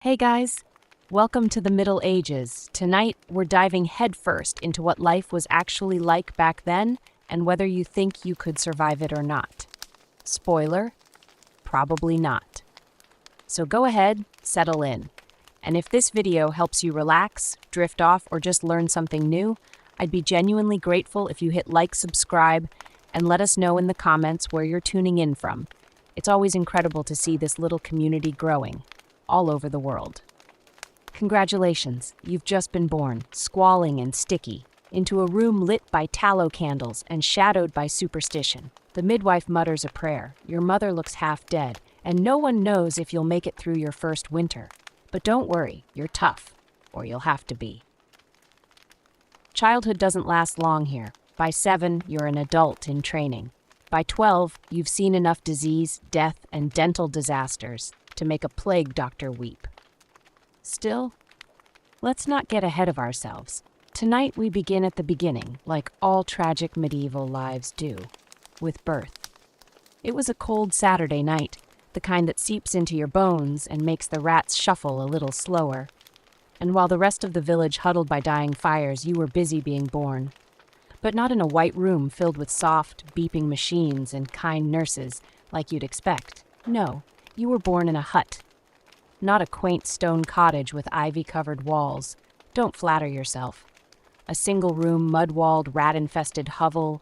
Hey guys, welcome to the Middle Ages. Tonight, we're diving headfirst into what life was actually like back then and whether you think you could survive it or not. Spoiler, probably not. So go ahead, settle in. And if this video helps you relax, drift off, or just learn something new, I'd be genuinely grateful if you hit like, subscribe, and let us know in the comments where you're tuning in from. It's always incredible to see this little community growing all over the world. Congratulations, you've just been born, squalling and sticky, into a room lit by tallow candles and shadowed by superstition. The midwife mutters a prayer, your mother looks half dead, and no one knows if you'll make it through your first winter. But don't worry, you're tough, or you'll have to be. Childhood doesn't last long here. By 7, you're an adult in training. By 12, you've seen enough disease, death, and dental disasters to make a plague doctor weep. Still, let's not get ahead of ourselves. Tonight we begin at the beginning, like all tragic medieval lives do, with birth. It was a cold Saturday night, the kind that seeps into your bones and makes the rats shuffle a little slower. And while the rest of the village huddled by dying fires, you were busy being born. But not in a white room filled with soft, beeping machines and kind nurses like you'd expect. No. You were born in a hut, not a quaint stone cottage with ivy-covered walls. Don't flatter yourself. A single-room, mud-walled, rat-infested hovel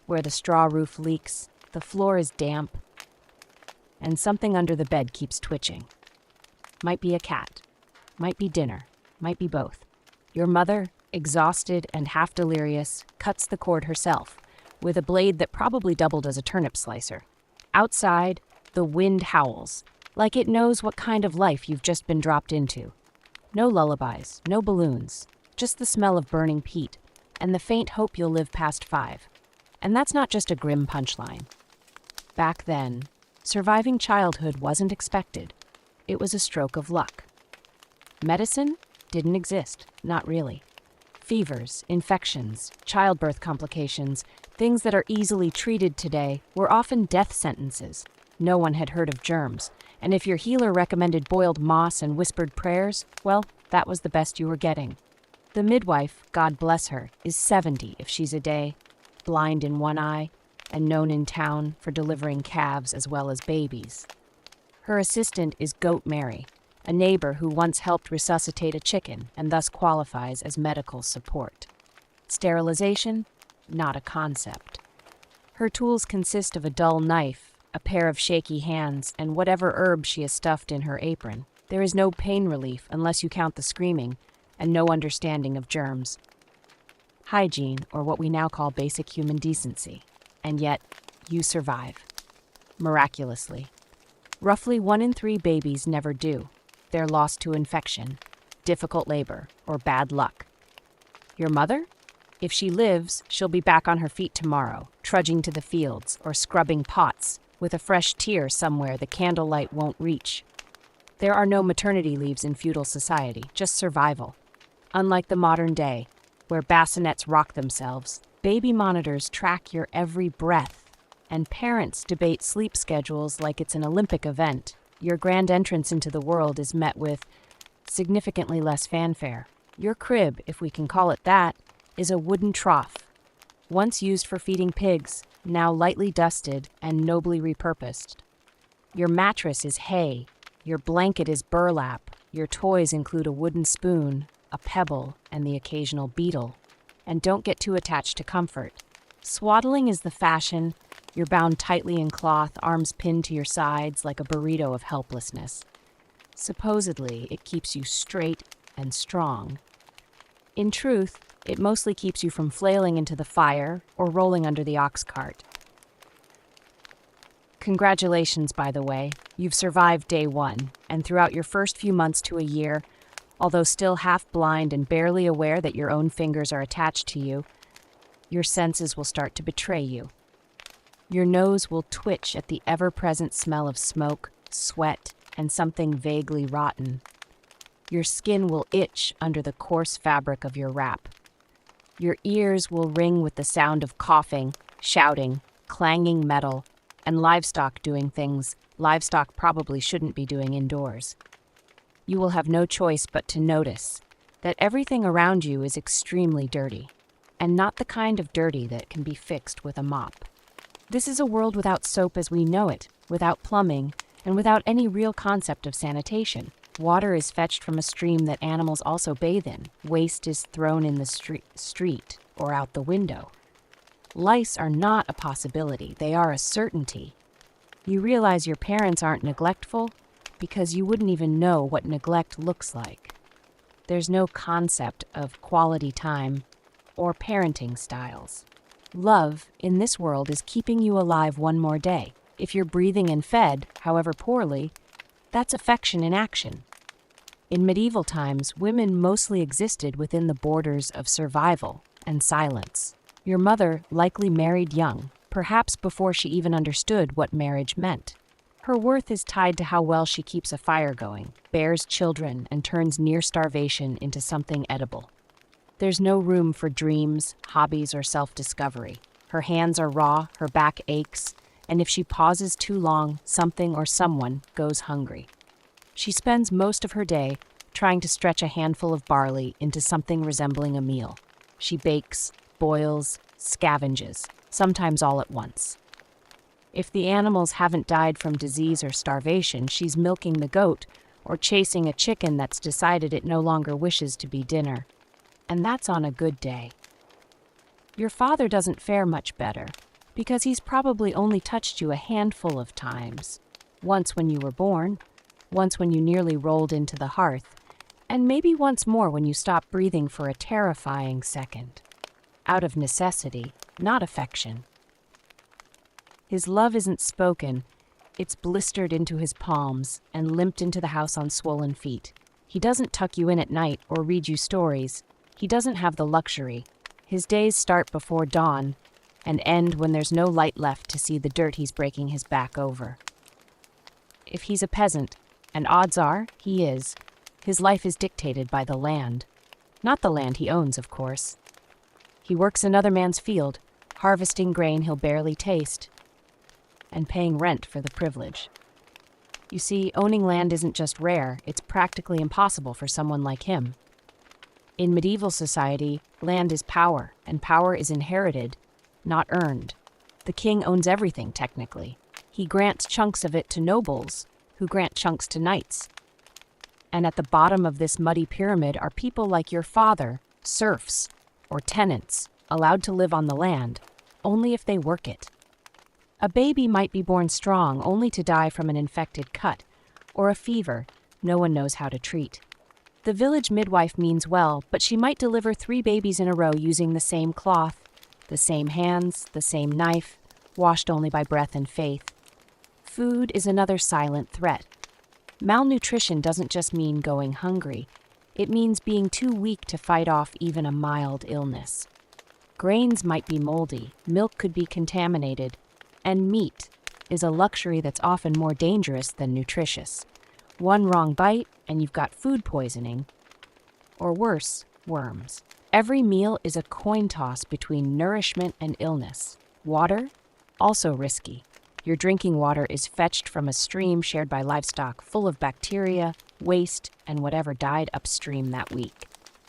where the straw roof leaks, the floor is damp, and something under the bed keeps twitching. Might be a cat, might be dinner, might be both. Your mother, exhausted and half delirious, cuts the cord herself, with a blade that probably doubled as a turnip slicer. Outside, the wind howls, like it knows what kind of life you've just been dropped into. No lullabies, no balloons, just the smell of burning peat, and the faint hope you'll live past 5. And that's not just a grim punchline. Back then, surviving childhood wasn't expected. It was a stroke of luck. Medicine didn't exist, not really. Fevers, infections, childbirth complications, things that are easily treated today, were often death sentences. No one had heard of germs, and if your healer recommended boiled moss and whispered prayers, well, that was the best you were getting. The midwife, God bless her, is 70 if she's a day, blind in one eye, and known in town for delivering calves as well as babies. Her assistant is Goat Mary, a neighbor who once helped resuscitate a chicken and thus qualifies as medical support. Sterilization? Not a concept. Her tools consist of a dull knife, a pair of shaky hands, and whatever herb she has stuffed in her apron. There is no pain relief unless you count the screaming, and no understanding of germs. Hygiene, or what we now call basic human decency. And yet, you survive. Miraculously. Roughly 1 in 3 babies never do. They're lost to infection, difficult labor, or bad luck. Your mother? If she lives, she'll be back on her feet tomorrow, trudging to the fields, or scrubbing pots, with a fresh tear somewhere the candlelight won't reach. There are no maternity leaves in feudal society, just survival. Unlike the modern day, where bassinets rock themselves, baby monitors track your every breath, and parents debate sleep schedules like it's an Olympic event. Your grand entrance into the world is met with significantly less fanfare. Your crib, if we can call it that, is a wooden trough, once used for feeding pigs, now lightly dusted and nobly repurposed. Your mattress is hay, your blanket is burlap, your toys include a wooden spoon, a pebble, and the occasional beetle. And don't get too attached to comfort. Swaddling is the fashion. You're bound tightly in cloth, arms pinned to your sides like a burrito of helplessness. Supposedly, it keeps you straight and strong. In truth, it mostly keeps you from flailing into the fire or rolling under the ox cart. Congratulations, by the way. You've survived day 1, and throughout your first few months to a year, although still half blind and barely aware that your own fingers are attached to you, your senses will start to betray you. Your nose will twitch at the ever-present smell of smoke, sweat, and something vaguely rotten. Your skin will itch under the coarse fabric of your wrap. Your ears will ring with the sound of coughing, shouting, clanging metal, and livestock doing things livestock probably shouldn't be doing indoors. you will have no choice but to notice that everything around you is extremely dirty, and not the kind of dirty that can be fixed with a mop. This is a world without soap as we know it, without plumbing, and without any real concept of sanitation. Water is fetched from a stream that animals also bathe in. Waste is thrown in the street or out the window. Lice are not a possibility, they are a certainty. You realize your parents aren't neglectful because you wouldn't even know what neglect looks like. There's no concept of quality time or parenting styles. Love in this world is keeping you alive one more day. If you're breathing and fed, however poorly, that's affection in action. In medieval times, women mostly existed within the borders of survival and silence. Your mother likely married young, perhaps before she even understood what marriage meant. Her worth is tied to how well she keeps a fire going, bears children, and turns near starvation into something edible. There's no room for dreams, hobbies, or self-discovery. Her hands are raw, her back aches, and if she pauses too long, something or someone goes hungry. She spends most of her day trying to stretch a handful of barley into something resembling a meal. She bakes, boils, scavenges, sometimes all at once. If the animals haven't died from disease or starvation, she's milking the goat or chasing a chicken that's decided it no longer wishes to be dinner. And that's on a good day. Your father doesn't fare much better, because he's probably only touched you a handful of times. Once when you were born, once when you nearly rolled into the hearth, and maybe once more when you stopped breathing for a terrifying second. Out of necessity, not affection. His love isn't spoken, it's blistered into his palms and limped into the house on swollen feet. He doesn't tuck you in at night or read you stories. He doesn't have the luxury. His days start before dawn and end when there's no light left to see the dirt he's breaking his back over. If he's a peasant, and odds are he is, his life is dictated by the land. Not the land he owns, of course. He works another man's field, harvesting grain he'll barely taste, and paying rent for the privilege. You see, owning land isn't just rare, it's practically impossible for someone like him. In medieval society, land is power, and power is inherited, not earned. The king owns everything, technically. He grants chunks of it to nobles, who grant chunks to knights. And at the bottom of this muddy pyramid are people like your father, serfs, or tenants, allowed to live on the land, only if they work it. A baby might be born strong, only to die from an infected cut, or a fever no one knows how to treat. The village midwife means well, but she might deliver 3 babies in a row using the same cloth, the same hands, the same knife, washed only by breath and faith. Food is another silent threat. Malnutrition doesn't just mean going hungry. It means being too weak to fight off even a mild illness. Grains might be moldy, milk could be contaminated, and meat is a luxury that's often more dangerous than nutritious. One wrong bite, and you've got food poisoning. Or worse, worms. Every meal is a coin toss between nourishment and illness. Water? Also risky. Your drinking water is fetched from a stream shared by livestock full of bacteria, waste, and whatever died upstream that week.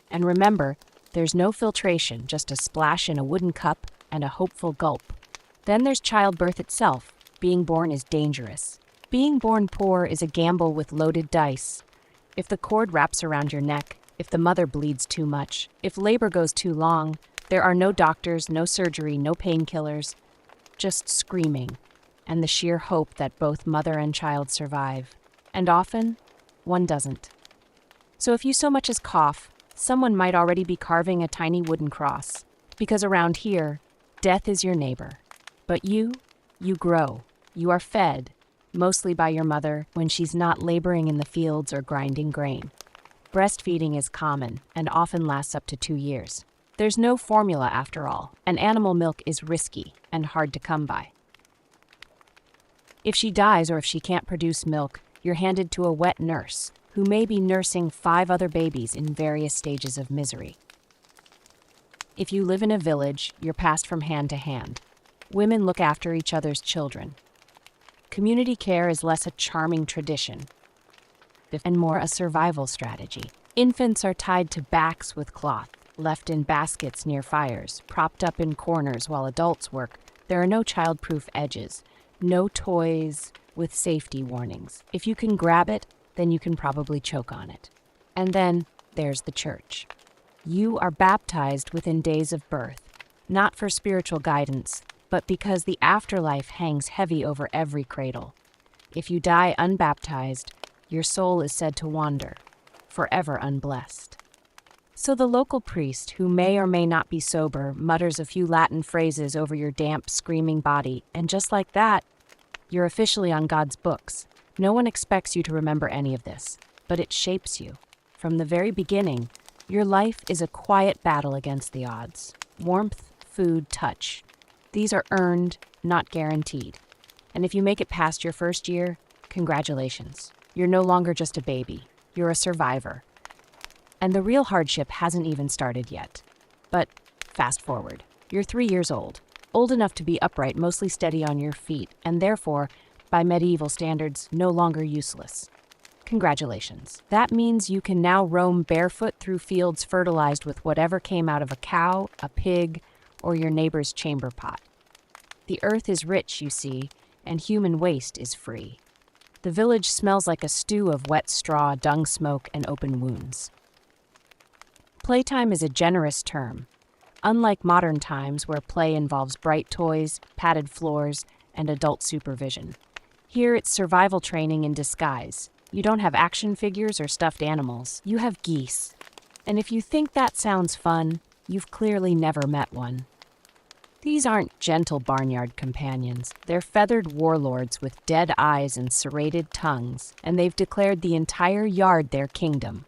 And remember, there's no filtration, just a splash in a wooden cup and a hopeful gulp. Then there's childbirth itself. Being born is dangerous. Being born poor is a gamble with loaded dice. If the cord wraps around your neck, if the mother bleeds too much, if labor goes too long, there are no doctors, no surgery, no painkillers, just screaming, and the sheer hope that both mother and child survive. And often, one doesn't. So if you so much as cough, someone might already be carving a tiny wooden cross, because around here, death is your neighbor. But you grow. You are fed, mostly by your mother, when she's not laboring in the fields or grinding grain. Breastfeeding is common and often lasts up to 2 years. There's no formula after all, and animal milk is risky and hard to come by. If she dies or if she can't produce milk, you're handed to a wet nurse, who may be nursing 5 other babies in various stages of misery. If you live in a village, you're passed from hand to hand. Women look after each other's children. Community care is less a charming tradition. and more a survival strategy. Infants are tied to backs with cloth, left in baskets near fires, propped up in corners while adults work. There are no child-proof edges, no toys with safety warnings. If you can grab it, then you can probably choke on it. And then there's the church. You are baptized within days of birth, not for spiritual guidance, but because the afterlife hangs heavy over every cradle. If you die unbaptized, your soul is said to wander, forever unblessed. So the local priest, who may or may not be sober, mutters a few Latin phrases over your damp, screaming body, and just like that, you're officially on God's books. No one expects you to remember any of this, but it shapes you. From the very beginning, your life is a quiet battle against the odds. Warmth, food, touch. These are earned, not guaranteed. And if you make it past your first year, congratulations. You're no longer just a baby. You're a survivor. And the real hardship hasn't even started yet. But fast forward. You're 3 years old enough to be upright, mostly steady on your feet, and therefore, by medieval standards, no longer useless. Congratulations. That means you can now roam barefoot through fields fertilized with whatever came out of a cow, a pig, or your neighbor's chamber pot. The earth is rich, you see, and human waste is free. The village smells like a stew of wet straw, dung smoke, and open wounds. Playtime is a generous term. Unlike modern times where play involves bright toys, padded floors, and adult supervision. Here it's survival training in disguise. You don't have action figures or stuffed animals. You have geese. And if you think that sounds fun, you've clearly never met one. These aren't gentle barnyard companions. They're feathered warlords with dead eyes and serrated tongues, and they've declared the entire yard their kingdom.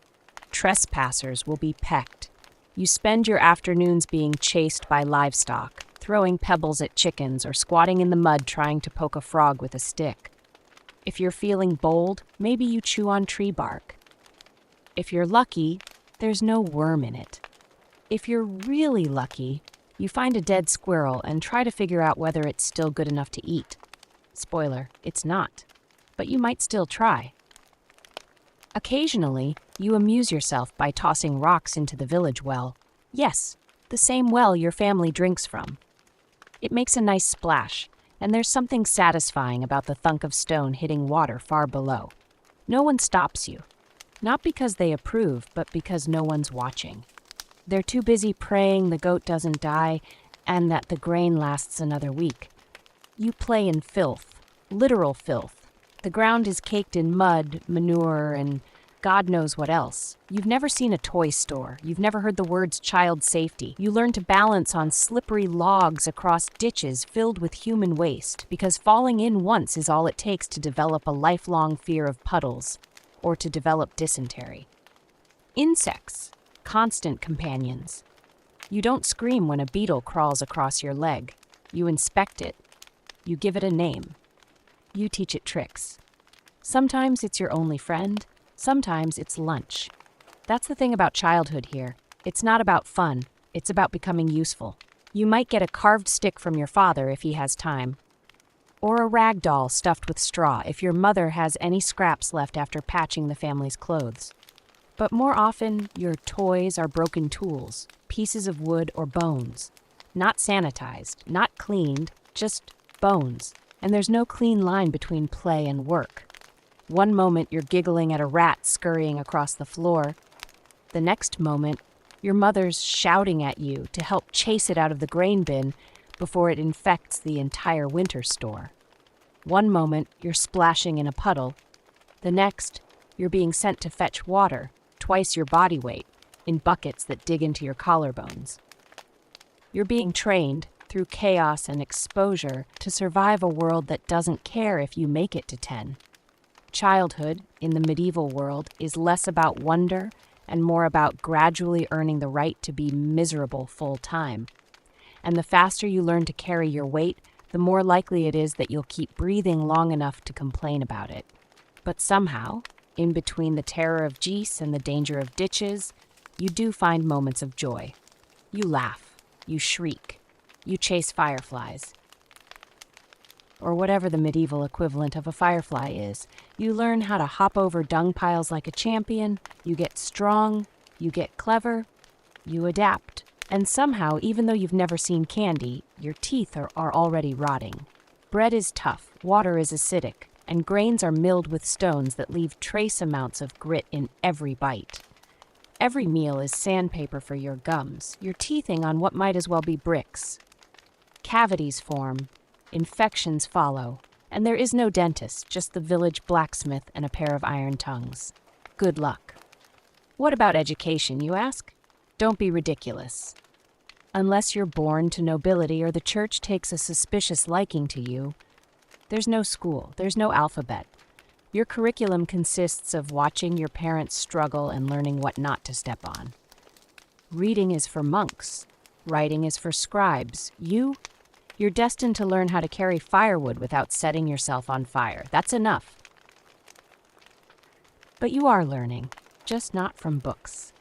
Trespassers will be pecked. You spend your afternoons being chased by livestock, throwing pebbles at chickens or squatting in the mud trying to poke a frog with a stick. If you're feeling bold, maybe you chew on tree bark. If you're lucky, there's no worm in it. If you're really lucky, you find a dead squirrel and try to figure out whether it's still good enough to eat. Spoiler, it's not, but you might still try. Occasionally, you amuse yourself by tossing rocks into the village well. Yes, the same well your family drinks from. It makes a nice splash, and there's something satisfying about the thunk of stone hitting water far below. No one stops you, not because they approve, but because no one's watching. They're too busy praying the goat doesn't die and that the grain lasts another week. You play in filth, literal filth. The ground is caked in mud, manure, and God knows what else. You've never seen a toy store. You've never heard the words child safety. You learn to balance on slippery logs across ditches filled with human waste, because falling in once is all it takes to develop a lifelong fear of puddles, or to develop dysentery. Insects. Constant companions. You don't scream when a beetle crawls across your leg. You inspect it. You give it a name. You teach it tricks. Sometimes it's your only friend. Sometimes it's lunch. That's the thing about childhood here. It's not about fun. It's about becoming useful. You might get a carved stick from your father if he has time. Or a rag doll stuffed with straw if your mother has any scraps left after patching the family's clothes. But more often, your toys are broken tools, pieces of wood or bones. Not sanitized, not cleaned, just bones. And there's no clean line between play and work. One moment you're giggling at a rat scurrying across the floor. The next moment, your mother's shouting at you to help chase it out of the grain bin before it infects the entire winter store. One moment, you're splashing in a puddle. The next, you're being sent to fetch water, twice your body weight, in buckets that dig into your collarbones. You're being trained, through chaos and exposure, to survive a world that doesn't care if you make it to 10. Childhood, in the medieval world, is less about wonder and more about gradually earning the right to be miserable full time. And the faster you learn to carry your weight, the more likely it is that you'll keep breathing long enough to complain about it. But somehow, in between the terror of geese and the danger of ditches, you do find moments of joy. You laugh, you shriek, you chase fireflies. or whatever the medieval equivalent of a firefly is. You learn how to hop over dung piles like a champion, you get strong, you get clever, you adapt. And somehow, even though you've never seen candy, your teeth are already rotting. Bread is tough, water is acidic, and grains are milled with stones that leave trace amounts of grit in every bite. Every meal is sandpaper for your gums. You're teething on what might as well be bricks. Cavities form, infections follow, and there is no dentist, just the village blacksmith and a pair of iron tongues. Good luck. What about education, you ask? Don't be ridiculous. Unless you're born to nobility or the church takes a suspicious liking to you, there's no school, there's no alphabet. Your curriculum consists of watching your parents struggle and learning what not to step on. Reading is for monks. Writing is for scribes. You're destined to learn how to carry firewood without setting yourself on fire. That's enough. But you are learning, just not from books.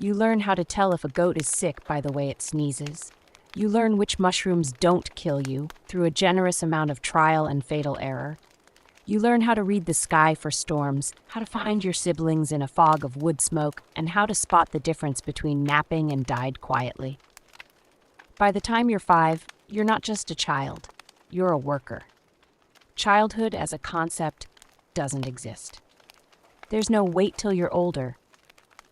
You learn how to tell if a goat is sick by the way it sneezes. You learn which mushrooms don't kill you through a generous amount of trial and fatal error. You learn how to read the sky for storms, how to find your siblings in a fog of wood smoke, and how to spot the difference between napping and died quietly. By the time you're 5, you're not just a child, you're a worker. Childhood as a concept doesn't exist. There's no wait till you're older.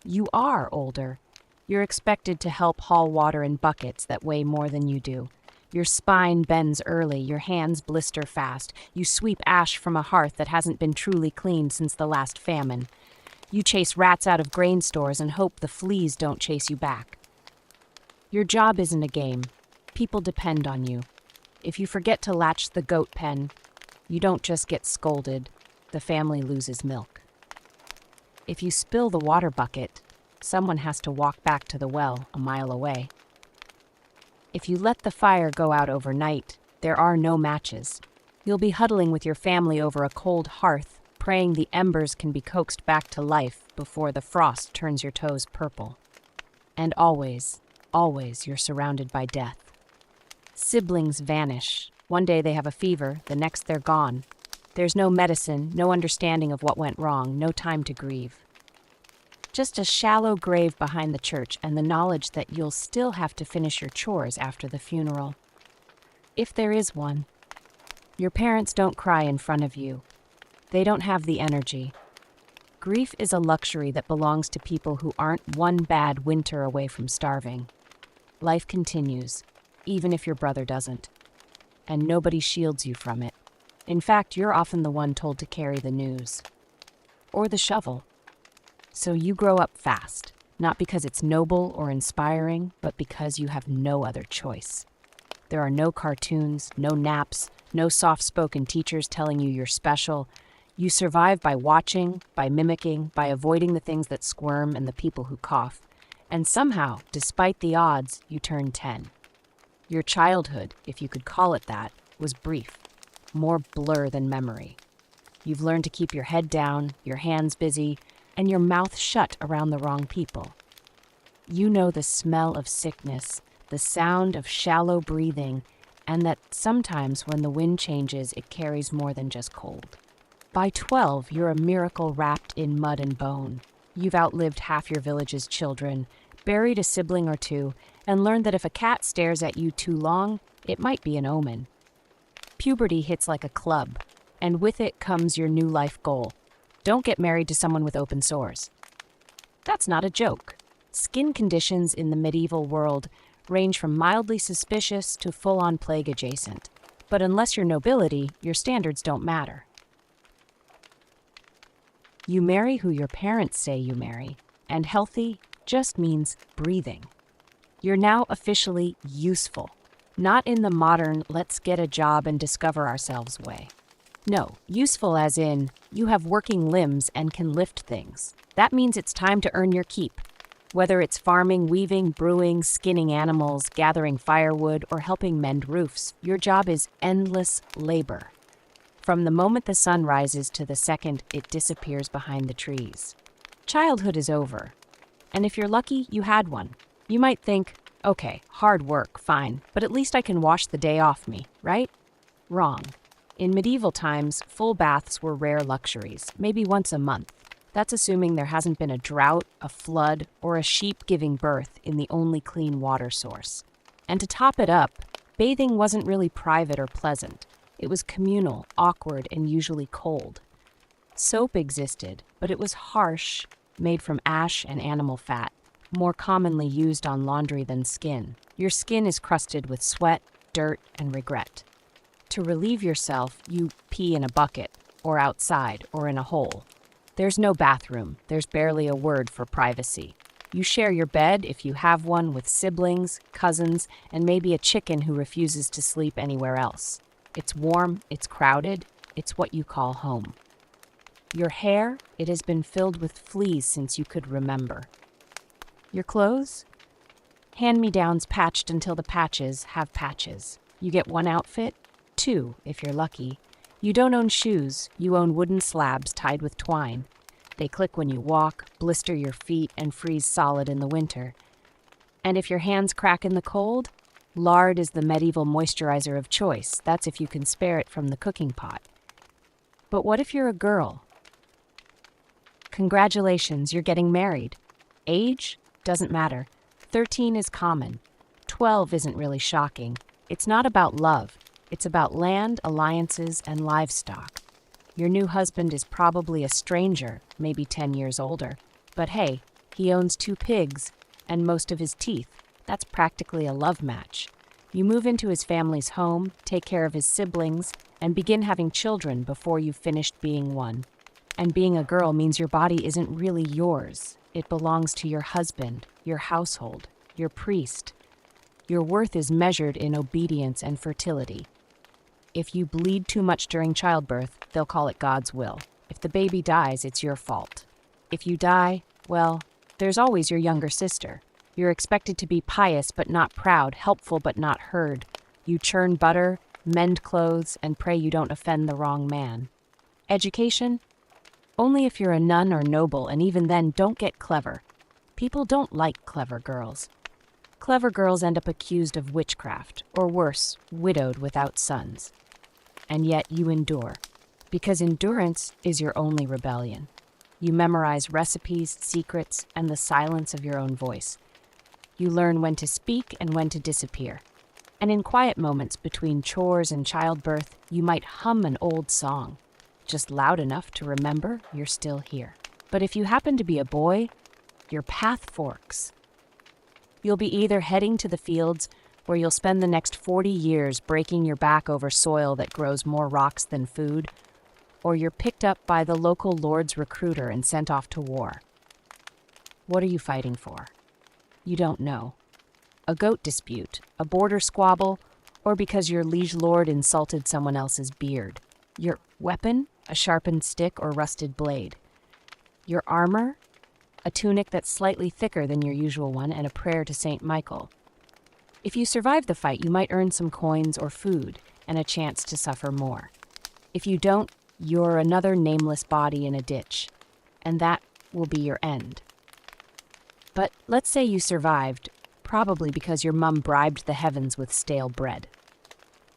You are older. You're expected to help haul water in buckets that weigh more than you do. Your spine bends early, your hands blister fast. You sweep ash from a hearth that hasn't been truly cleaned since the last famine. You chase rats out of grain stores and hope the fleas don't chase you back. Your job isn't a game. People depend on you. If you forget to latch the goat pen, you don't just get scolded, the family loses milk. If you spill the water bucket, someone has to walk back to the well a mile away. If you let the fire go out overnight, there are no matches. You'll be huddling with your family over a cold hearth, praying the embers can be coaxed back to life before the frost turns your toes purple. And always, always you're surrounded by death. Siblings vanish. One day they have a fever, the next they're gone. There's no medicine, no understanding of what went wrong, no time to grieve. Just a shallow grave behind the church and the knowledge that you'll still have to finish your chores after the funeral. If there is one. Your parents don't cry in front of you. They don't have the energy. Grief is a luxury that belongs to people who aren't one bad winter away from starving. Life continues, even if your brother doesn't. And nobody shields you from it. In fact, you're often the one told to carry the news. Or the shovel. So you grow up fast, not because it's noble or inspiring, but because you have no other choice. There are no cartoons, no naps, no soft-spoken teachers telling you you're special. You survive by watching, by mimicking, by avoiding the things that squirm and the people who cough. And somehow, despite the odds, you turn 10. Your childhood, if you could call it that, was brief, more blur than memory. You've learned to keep your head down, your hands busy, and your mouth shut around the wrong people. You know the smell of sickness, the sound of shallow breathing, and that sometimes when the wind changes, it carries more than just cold. By 12, you're a miracle wrapped in mud and bone. You've outlived half your village's children, buried a sibling or two, and learned that if a cat stares at you too long, it might be an omen. Puberty hits like a club, and with it comes your new life goal. Don't get married to someone with open sores. That's not a joke. Skin conditions in the medieval world range from mildly suspicious to full-on plague adjacent. But unless you're nobility, your standards don't matter. You marry who your parents say you marry, and healthy just means breathing. You're now officially useful, not in the modern let's get a job and discover ourselves way. No, useful as in, you have working limbs and can lift things. That means it's time to earn your keep. Whether it's farming, weaving, brewing, skinning animals, gathering firewood, or helping mend roofs, your job is endless labor. From the moment the sun rises to the second it disappears behind the trees. Childhood is over. And if you're lucky, you had one. You might think, okay, hard work, fine, but at least I can wash the day off me, right? Wrong. In medieval times, full baths were rare luxuries, maybe once a month. That's assuming there hasn't been a drought, a flood, or a sheep giving birth in the only clean water source. And to top it up, bathing wasn't really private or pleasant. It was communal, awkward, and usually cold. Soap existed, but it was harsh, made from ash and animal fat, more commonly used on laundry than skin. Your skin is crusted with sweat, dirt, and regret. To relieve yourself, you pee in a bucket, or outside, or in a hole. There's no bathroom. There's barely a word for privacy. You share your bed, if you have one, with siblings, cousins, and maybe a chicken who refuses to sleep anywhere else. It's warm, it's crowded, it's what you call home. Your hair, it has been filled with fleas since you could remember. Your clothes? Hand-me-downs patched until the patches have patches. You get one outfit, two if you're lucky. You don't own shoes, you own wooden slabs tied with twine. They click when you walk, blister your feet, and freeze solid in the winter. And if your hands crack in the cold, lard is the medieval moisturizer of choice. That's if you can spare it from the cooking pot. But what if you're a girl? Congratulations, you're getting married. Age? Doesn't matter. 13 is common. 12 isn't really shocking. It's not about love. It's about land, alliances, and livestock. Your new husband is probably a stranger, maybe 10 years older. But hey, he owns 2 pigs and most of his teeth. That's practically a love match. You move into his family's home, take care of his siblings, and begin having children before you've finished being one. And being a girl means your body isn't really yours. It belongs to your husband, your household, your priest. Your worth is measured in obedience and fertility. If you bleed too much during childbirth, they'll call it God's will. If the baby dies, it's your fault. If you die, well, there's always your younger sister. You're expected to be pious but not proud, helpful but not heard. You churn butter, mend clothes, and pray you don't offend the wrong man. Education? Only if you're a nun or noble, and even then, don't get clever. People don't like clever girls. Clever girls end up accused of witchcraft, or worse, widowed without sons. And yet you endure, because endurance is your only rebellion. You memorize recipes, secrets, and the silence of your own voice. You learn when to speak and when to disappear. And in quiet moments between chores and childbirth, you might hum an old song, just loud enough to remember you're still here. But if you happen to be a boy, your path forks. You'll be either heading to the fields, where you'll spend the next 40 years breaking your back over soil that grows more rocks than food, or you're picked up by the local lord's recruiter and sent off to war. What are you fighting for? You don't know. A goat dispute, a border squabble, or because your liege lord insulted someone else's beard. Your weapon? A sharpened stick or rusted blade. Your armor? A tunic that's slightly thicker than your usual one and a prayer to Saint Michael. If you survive the fight, you might earn some coins or food and a chance to suffer more. If you don't, you're another nameless body in a ditch, and that will be your end. But let's say you survived, probably because your mum bribed the heavens with stale bread.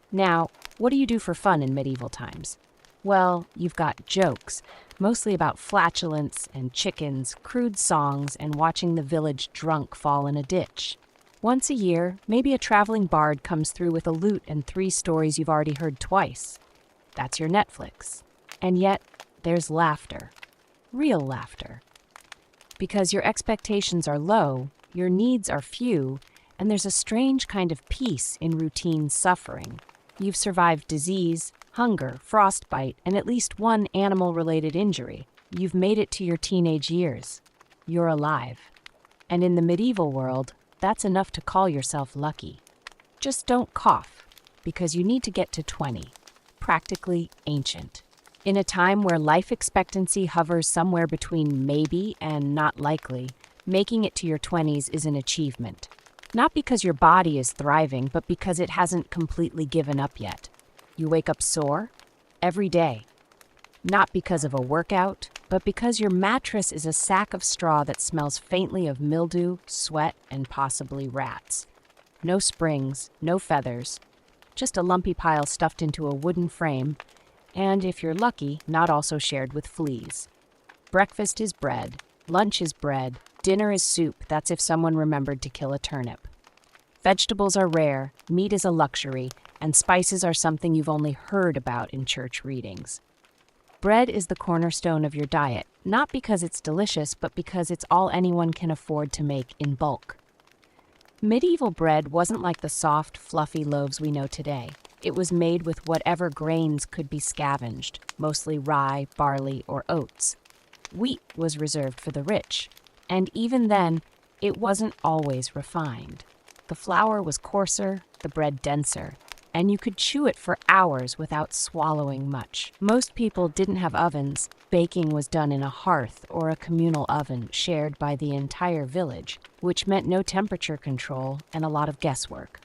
Now, what do you do for fun in medieval times? Well, you've got jokes, mostly about flatulence and chickens, crude songs, and watching the village drunk fall in a ditch. Once a year, maybe a traveling bard comes through with a lute and 3 stories you've already heard twice. That's your Netflix. And yet, there's laughter. Real laughter. Because your expectations are low, your needs are few, and there's a strange kind of peace in routine suffering. You've survived disease, hunger, frostbite, and at least one animal-related injury. You've made it to your teenage years. You're alive. And in the medieval world, that's enough to call yourself lucky. Just don't cough, because you need to get to 20. Practically ancient. In a time where life expectancy hovers somewhere between maybe and not likely, making it to your 20s is an achievement. Not because your body is thriving, but because it hasn't completely given up yet. You wake up sore every day. Not because of a workout, but because your mattress is a sack of straw that smells faintly of mildew, sweat, and possibly rats. No springs, no feathers, just a lumpy pile stuffed into a wooden frame, and if you're lucky, not also shared with fleas. Breakfast is bread, lunch is bread, dinner is soup, that's if someone remembered to kill a turnip. Vegetables are rare, meat is a luxury, and spices are something you've only heard about in church readings. Bread is the cornerstone of your diet, not because it's delicious, but because it's all anyone can afford to make in bulk. Medieval bread wasn't like the soft, fluffy loaves we know today. It was made with whatever grains could be scavenged, mostly rye, barley, or oats. Wheat was reserved for the rich, and even then, it wasn't always refined. The flour was coarser, the bread denser, and you could chew it for hours without swallowing much. Most people didn't have ovens. Baking was done in a hearth or a communal oven shared by the entire village, which meant no temperature control and a lot of guesswork.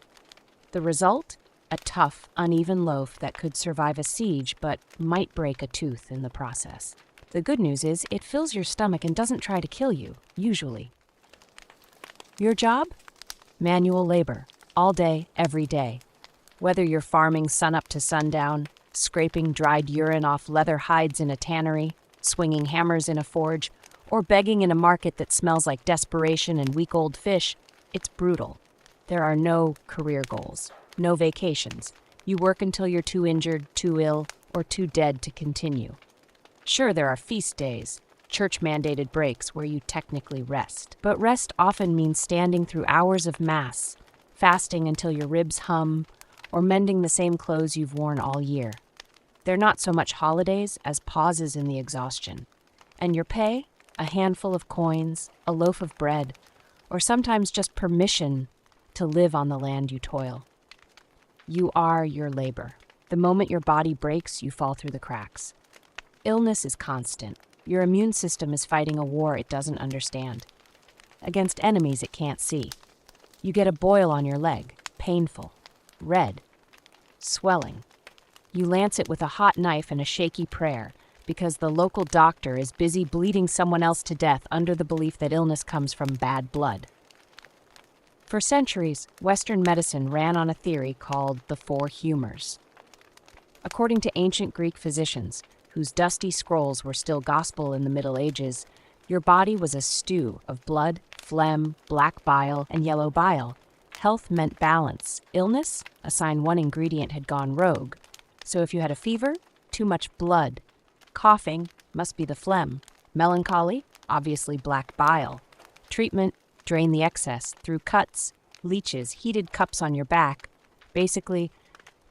The result? A tough, uneven loaf that could survive a siege but might break a tooth in the process. The good news is it fills your stomach and doesn't try to kill you, usually. Your job? Manual labor, all day, every day. Whether you're farming sunup to sundown, scraping dried urine off leather hides in a tannery, swinging hammers in a forge, or begging in a market that smells like desperation and week-old fish, it's brutal. There are no career goals, no vacations. You work until you're too injured, too ill, or too dead to continue. Sure, there are feast days, church-mandated breaks where you technically rest. But rest often means standing through hours of mass, fasting until your ribs hum, or mending the same clothes you've worn all year. They're not so much holidays as pauses in the exhaustion. And your pay? A handful of coins, a loaf of bread, or sometimes just permission to live on the land you toil. You are your labor. The moment your body breaks, you fall through the cracks. Illness is constant. Your immune system is fighting a war it doesn't understand, against enemies it can't see. You get a boil on your leg, painful, red, swelling. You lance it with a hot knife and a shaky prayer, because the local doctor is busy bleeding someone else to death under the belief that illness comes from bad blood. For centuries, Western medicine ran on a theory called the four humors. According to ancient Greek physicians, whose dusty scrolls were still gospel in the Middle Ages, your body was a stew of blood, phlegm, black bile, and yellow bile. Health meant balance. Illness? A sign one ingredient had gone rogue. So if you had a fever, too much blood. Coughing? Must be the phlegm. Melancholy? Obviously black bile. Treatment? Drain the excess through cuts, leeches, heated cups on your back. Basically,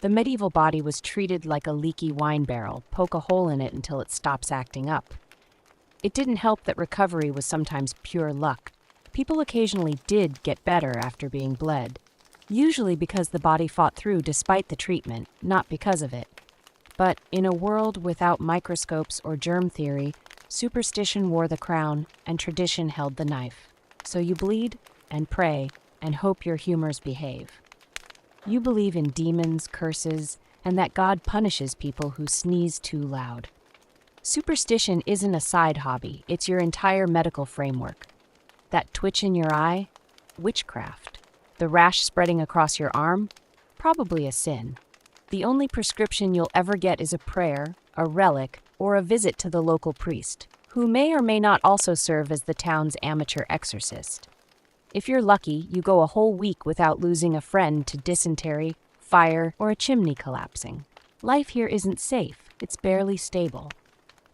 the medieval body was treated like a leaky wine barrel. Poke a hole in it until it stops acting up. It didn't help that recovery was sometimes pure luck. People occasionally did get better after being bled, usually because the body fought through despite the treatment, not because of it. But in a world without microscopes or germ theory, superstition wore the crown and tradition held the knife. So you bleed and pray and hope your humors behave. You believe in demons, curses, and that God punishes people who sneeze too loud. Superstition isn't a side hobby, it's your entire medical framework. That twitch in your eye? Witchcraft. The rash spreading across your arm? Probably a sin. The only prescription you'll ever get is a prayer, a relic, or a visit to the local priest, who may or may not also serve as the town's amateur exorcist. If you're lucky, you go a whole week without losing a friend to dysentery, fire, or a chimney collapsing. Life here isn't safe, it's barely stable.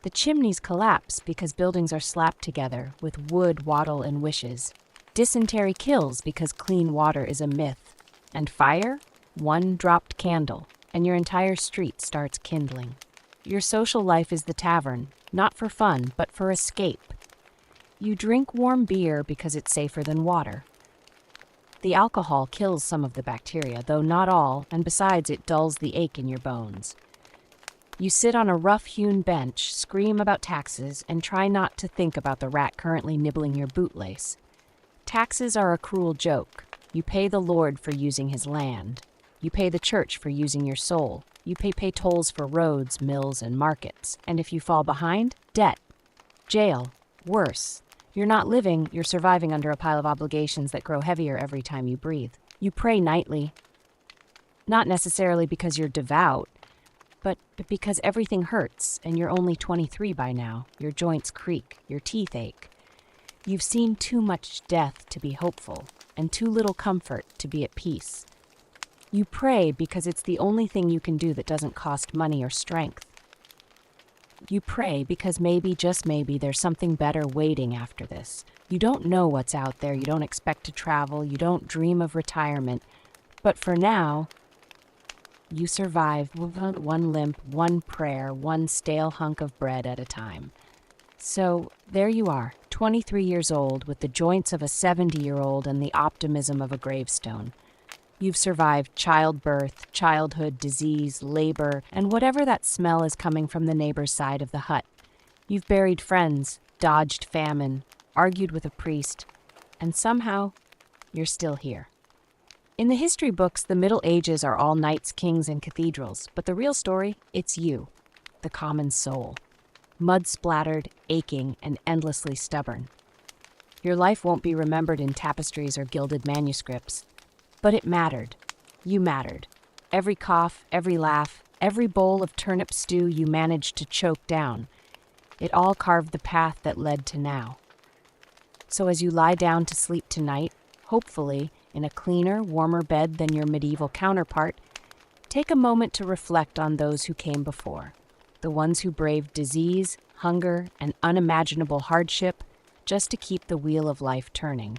The chimneys collapse because buildings are slapped together with wood, wattle, and wishes. Dysentery kills because clean water is a myth. And fire? One dropped candle, and your entire street starts kindling. Your social life is the tavern, not for fun, but for escape. You drink warm beer because it's safer than water. The alcohol kills some of the bacteria, though not all, and besides it dulls the ache in your bones. You sit on a rough-hewn bench, scream about taxes, and try not to think about the rat currently nibbling your bootlace. Taxes are a cruel joke. You pay the Lord for using his land. You pay the church for using your soul. You pay tolls for roads, mills, and markets. And if you fall behind, debt. Jail. Worse. You're not living, you're surviving under a pile of obligations that grow heavier every time you breathe. You pray nightly. Not necessarily because you're devout, but because everything hurts and you're only 23 by now. Your joints creak, your teeth ache. You've seen too much death to be hopeful and too little comfort to be at peace. You pray because it's the only thing you can do that doesn't cost money or strength. You pray because maybe, just maybe, there's something better waiting after this. You don't know what's out there, you don't expect to travel, you don't dream of retirement. But for now, you survive one limp, one prayer, one stale hunk of bread at a time. So there you are, 23 years old, with the joints of a 70-year-old and the optimism of a gravestone. You've survived childbirth, childhood, disease, labor, and whatever that smell is coming from the neighbor's side of the hut. You've buried friends, dodged famine, argued with a priest, and somehow you're still here. In the history books, the Middle Ages are all knights, kings, and cathedrals, but the real story, it's you, the common soul. Mud-splattered, aching, and endlessly stubborn. Your life won't be remembered in tapestries or gilded manuscripts, but it mattered. You mattered. Every cough, every laugh, every bowl of turnip stew you managed to choke down, it all carved the path that led to now. So as you lie down to sleep tonight, hopefully in a cleaner, warmer bed than your medieval counterpart, take a moment to reflect on those who came before. The ones who braved disease, hunger, and unimaginable hardship just to keep the wheel of life turning.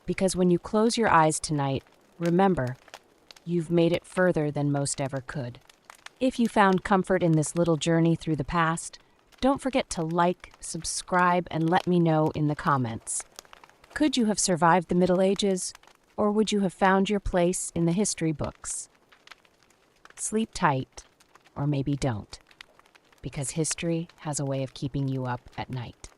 Because when you close your eyes tonight, remember, you've made it further than most ever could. If you found comfort in this little journey through the past, don't forget to like, subscribe, and let me know in the comments. Could you have survived the Middle Ages, or would you have found your place in the history books? Sleep tight, or maybe don't, because history has a way of keeping you up at night.